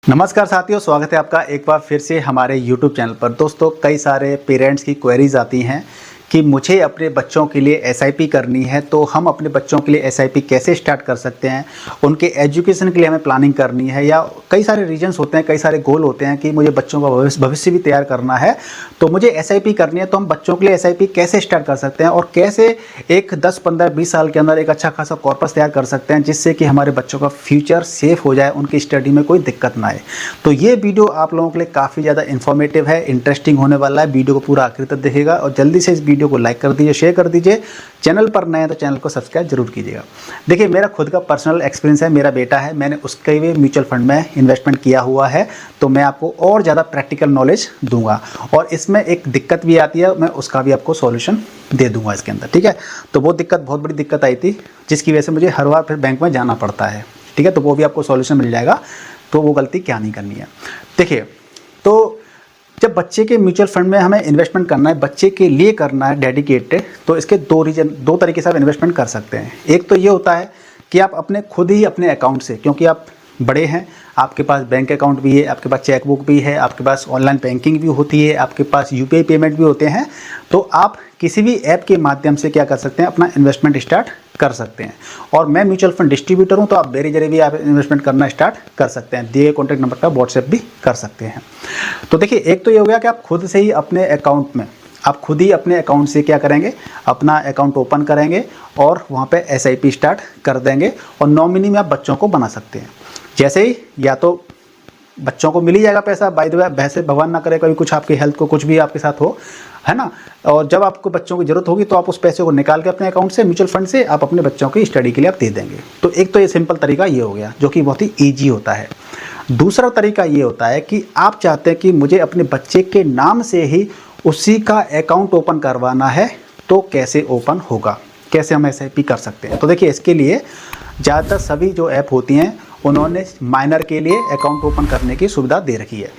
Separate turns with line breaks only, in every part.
नमस्कार साथियों, स्वागत है आपका एक बार फिर से हमारे YouTube चैनल पर। दोस्तों, कई सारे पेरेंट्स की क्वेरीज आती हैं कि मुझे अपने बच्चों के लिए एसआईपी करनी है, तो हम अपने बच्चों के लिए एसआईपी कैसे स्टार्ट कर सकते हैं। उनके एजुकेशन के लिए हमें प्लानिंग करनी है, या कई सारे रीजन्स होते हैं, कई सारे गोल होते हैं कि मुझे बच्चों का भविष्य भी तैयार करना है, तो मुझे एसआईपी करनी है। तो हम बच्चों के लिए एसआईपी कैसे स्टार्ट कर सकते हैं और कैसे एक 10, 15, 20 साल के अंदर एक अच्छा खासा कॉर्पस तैयार कर सकते हैं, जिससे कि हमारे बच्चों का फ्यूचर सेफ हो जाए, उनकी स्टडी में कोई दिक्कत ना आए। तो ये वीडियो आप लोगों के लिए काफ़ी ज़्यादा इन्फॉर्मेटिव है, इंटरेस्टिंग होने वाला है। वीडियो को पूरा आखिर तक देखिएगा और जल्दी से इस वीडियो को लाइक कर दीजिए, शेयर कर दीजिए। चैनल पर नए हैं तो चैनल को सब्सक्राइब जरूर कीजिएगा। देखिए, मेरा खुद का पर्सनल एक्सपीरियंस है, मेरा बेटा है, मैंने उसके भी म्यूचुअल फंड में इन्वेस्टमेंट किया हुआ है, तो मैं आपको और ज़्यादा प्रैक्टिकल नॉलेज दूंगा। और इसमें एक दिक्कत भी आती है, मैं उसका भी आपको सॉल्यूशन दे दूंगा इसके अंदर, ठीक है। तो वो दिक्कत, बहुत बड़ी दिक्कत आई थी, जिसकी वजह से मुझे हर बार फिर बैंक में जाना पड़ता है, ठीक है। तो वो भी आपको सॉल्यूशन मिल जाएगा, तो वो गलती क्या नहीं करनी है। देखिए, तो जब बच्चे के म्यूचुअल फंड में हमें इन्वेस्टमेंट करना है, बच्चे के लिए करना है डेडिकेटेड, तो इसके दो तरीके से आप इन्वेस्टमेंट कर सकते हैं। एक तो ये होता है कि आप अपने खुद ही अपने अकाउंट से, क्योंकि आप बड़े हैं, आपके पास बैंक अकाउंट भी है, आपके पास चेकबुक भी है, आपके पास ऑनलाइन बैंकिंग भी होती है, आपके पास यूपीआई पेमेंट भी होते हैं, तो आप किसी भी ऐप के माध्यम से क्या कर सकते हैं, अपना इन्वेस्टमेंट स्टार्ट कर सकते हैं। और मैं म्यूचुअल फंड डिस्ट्रीब्यूटर हूं, तो आप मेरे जरिए भी आप इन्वेस्टमेंट करना स्टार्ट कर सकते हैं। दिए कॉन्टैक्ट नंबर का व्हाट्सएप भी कर सकते हैं। तो देखिए, एक तो ये हो गया कि आप खुद से ही अपने अकाउंट में, आप खुद ही अपने अकाउंट से क्या करेंगे, अपना अकाउंट ओपन करेंगे और वहाँ पे एसआईपी स्टार्ट कर देंगे। और नॉमिनी में आप बच्चों को बना सकते हैं। जैसे ही या तो बच्चों को मिल ही जाएगा पैसा, बाय द वे, वैसे भगवान ना करे कभी कुछ आपकी हेल्थ को कुछ भी आपके साथ हो, है ना। और जब आपको बच्चों की ज़रूरत होगी तो आप उस पैसे को निकाल के अपने अकाउंट से, म्यूचुअल फंड से, आप अपने बच्चों की स्टडी के लिए आप दे देंगे। तो एक तो ये सिंपल तरीका ये हो गया, जो कि बहुत ही ईजी होता है। दूसरा तरीका ये होता है कि आप चाहते हैं कि मुझे अपने बच्चे के नाम से ही उसी का अकाउंट ओपन करवाना है, तो कैसे ओपन होगा, कैसे हम एसआईपी कर सकते हैं। तो देखिए, इसके लिए ज़्यादातर सभी जो ऐप होती हैं, उन्होंने माइनर के लिए अकाउंट ओपन करने की सुविधा दे रखी है,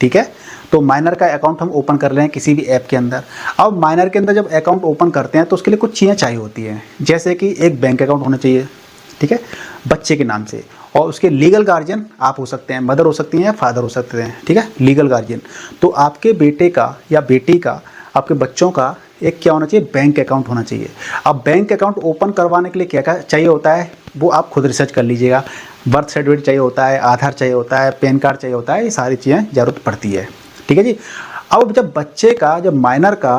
ठीक है। तो माइनर का अकाउंट हम ओपन कर रहे हैं किसी भी ऐप के अंदर। अब माइनर के अंदर जब अकाउंट ओपन करते हैं तो उसके लिए कुछ चीज़ें चाहिए होती हैं, जैसे कि एक बैंक अकाउंट होना चाहिए, ठीक है, बच्चे के नाम से। और उसके लीगल गार्जियन आप हो सकते हैं, मदर हो सकती हैं या फादर हो सकते हैं, ठीक है, लीगल गार्जियन। तो आपके बेटे का या बेटी का, आपके बच्चों का एक क्या होना चाहिए, बैंक अकाउंट होना चाहिए। अब बैंक अकाउंट ओपन करवाने के लिए क्या क्या चाहिए होता है, वो आप खुद रिसर्च कर लीजिएगा। बर्थ सर्टिफिकेट चाहिए होता है, आधार चाहिए होता है, पैन कार्ड चाहिए होता है, ये सारी चीज़ें ज़रूरत पड़ती है, ठीक है जी। अब जब बच्चे का, जब माइनर का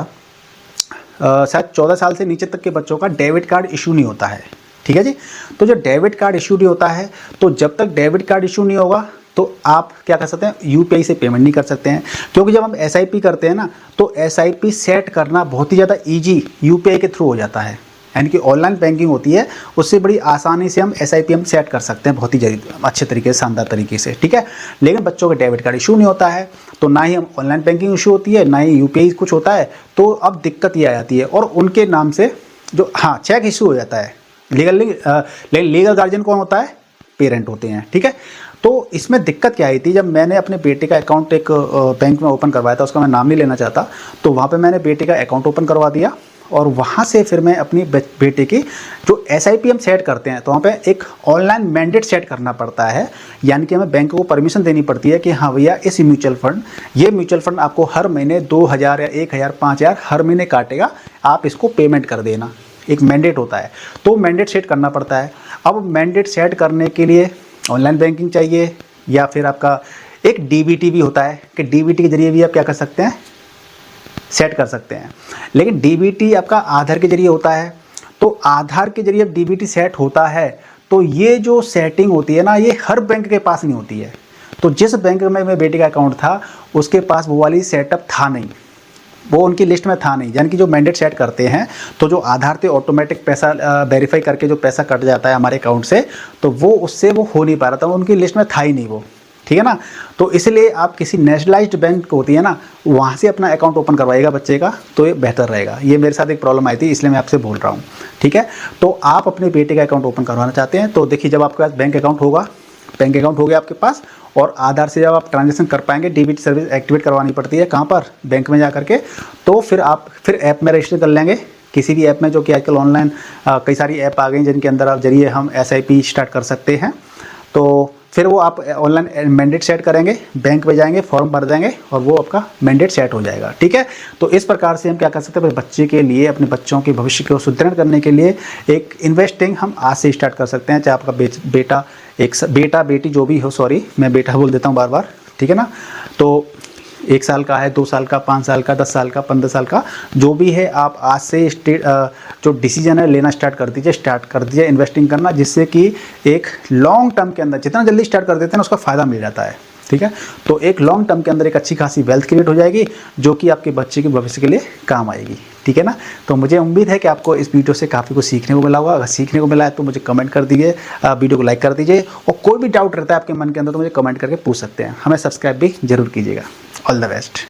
शायद 14 साल से नीचे तक के बच्चों का डेबिट कार्ड इशू नहीं होता है, ठीक है जी। तो जब डेबिट कार्ड इशू नहीं होता है, तो जब तक डेबिट कार्ड इशू नहीं होगा तो आप क्या कर सकते हैं, यूपीआई से पेमेंट नहीं कर सकते हैं। क्योंकि जब हम एसआईपी करते हैं ना, तो एसआईपी सेट करना बहुत ही ज़्यादा ईजी यूपीआई के थ्रू हो जाता है। यानी कि ऑनलाइन बैंकिंग होती है, उससे बड़ी आसानी से हम एसआईपी हम सेट कर सकते हैं, बहुत ही अच्छे तरीके से, शानदार तरीके से, ठीक है। लेकिन बच्चों के डेबिट कार्ड इशू नहीं होता है, तो ना ही हम ऑनलाइन बैंकिंग इशू होती है, ना ही यूपीआई कुछ होता है। तो अब दिक्कत ये आ जाती है, और उनके नाम से जो, हाँ, चेक इशू हो जाता है लेकिन लीगल गार्जियन कौन होता है, पेरेंट होते हैं, ठीक है। तो इसमें दिक्कत क्या आई थी, जब मैंने अपने बेटे का अकाउंट एक बैंक में ओपन करवाया था, उसका मैं नाम नहीं लेना चाहता, तो वहाँ पे मैंने बेटे का अकाउंट ओपन करवा दिया। और वहाँ से फिर मैं अपनी बेटे की जो एसआईपी हम सेट करते हैं, तो वहाँ पे एक ऑनलाइन मैंडेट सेट करना पड़ता है। यानी कि हमें बैंक को परमिशन देनी पड़ती है कि हाँ भैया, इस म्यूचुअल फंड, ये म्यूचुअल फंड आपको हर महीने 2000 या 1000, 5000 हर महीने काटेगा, आप इसको पेमेंट कर देना। एक मैंडेट होता है, तो मैंडेट सेट करना पड़ता है। अब मैंडेट सेट करने के लिए ऑनलाइन बैंकिंग चाहिए, या फिर आपका एक डीबीटी भी होता है, कि डीबीटी के जरिए भी आप क्या कर सकते हैं, सेट कर सकते हैं। लेकिन डीबीटी आपका आधार के जरिए होता है, तो आधार के जरिए डीबीटी सेट होता है, तो ये जो सेटिंग होती है ना, ये हर बैंक के पास नहीं होती है। तो जिस बैंक में मेरे बेटे का अकाउंट था, उसके पास वो वाली सेटअप था नहीं, वो उनकी लिस्ट में था नहीं। यानी कि जो मैंडेट सेट करते हैं, तो जो आधार से ऑटोमेटिक पैसा वेरीफाई करके जो पैसा कट जाता है हमारे अकाउंट से, तो वो उससे वो हो नहीं पा रहा था, उनकी लिस्ट में था ही नहीं वो, ठीक है ना। तो इसलिए आप किसी नेशनलाइज्ड बैंक होती है ना, वहाँ से अपना अकाउंट ओपन करवाइएगा बच्चे का, तो ये बेहतर रहेगा। ये मेरे साथ एक प्रॉब्लम आई थी, इसलिए मैं आपसे बोल रहा हूँ, ठीक है। तो आप अपने बेटे का अकाउंट ओपन करवाना चाहते हैं, तो देखिए, जब आपके पास बैंक अकाउंट होगा, बैंक अकाउंट हो गया आपके पास, और आधार से जब आप ट्रांजेक्शन कर पाएंगे, डीबीटी सर्विस एक्टिवेट करवानी पड़ती है, कहाँ पर, बैंक में जा करके, तो फिर आप ऐप में रजिस्टर कर लेंगे, किसी भी ऐप में, जो कि आजकल ऑनलाइन कई सारी ऐप आ गई जिनके अंदर आप जरिए हम एसआईपी स्टार्ट कर सकते हैं। तो फिर वो आप ऑनलाइन मैंडेट सेट करेंगे, बैंक में जाएंगे, फॉर्म भर देंगे और वो आपका मैंडेट सेट हो जाएगा। ठीक है, तो इस प्रकार से हम क्या कर सकते हैं, अपने बच्चे के लिए, अपने बच्चों के भविष्य को सुदृढ़ करने के लिए एक इन्वेस्टिंग हम आज से स्टार्ट कर सकते हैं। चाहे आपका बेटा बेटा बेटी जो भी हो, सॉरी मैं बेटा बोल देता हूँ बार बार, ठीक है ना। तो 1 साल का है, 2 साल का, 5 साल का, 10 साल का, 15 साल का, जो भी है, आप आज से जो डिसीजन है लेना स्टार्ट कर दीजिए इन्वेस्टिंग करना, जिससे कि एक लॉन्ग टर्म के अंदर जितना जल्दी स्टार्ट कर देते हैं ना उसका फ़ायदा मिल जाता है। ठीक है, तो एक लॉन्ग टर्म के अंदर एक अच्छी खासी वेल्थ क्रिएट हो जाएगी जो कि आपके बच्चे के भविष्य के लिए काम आएगी। ठीक है ना, तो मुझे उम्मीद है कि आपको इस वीडियो से काफ़ी कुछ सीखने को मिला होगा। अगर सीखने को मिला है तो मुझे कमेंट कर दीजिए, वीडियो को लाइक कर दीजिए, और कोई भी डाउट रहता है आपके मन के अंदर तो मुझे कमेंट करके पूछ सकते हैं। हमें सब्सक्राइब भी जरूर कीजिएगा। All the best.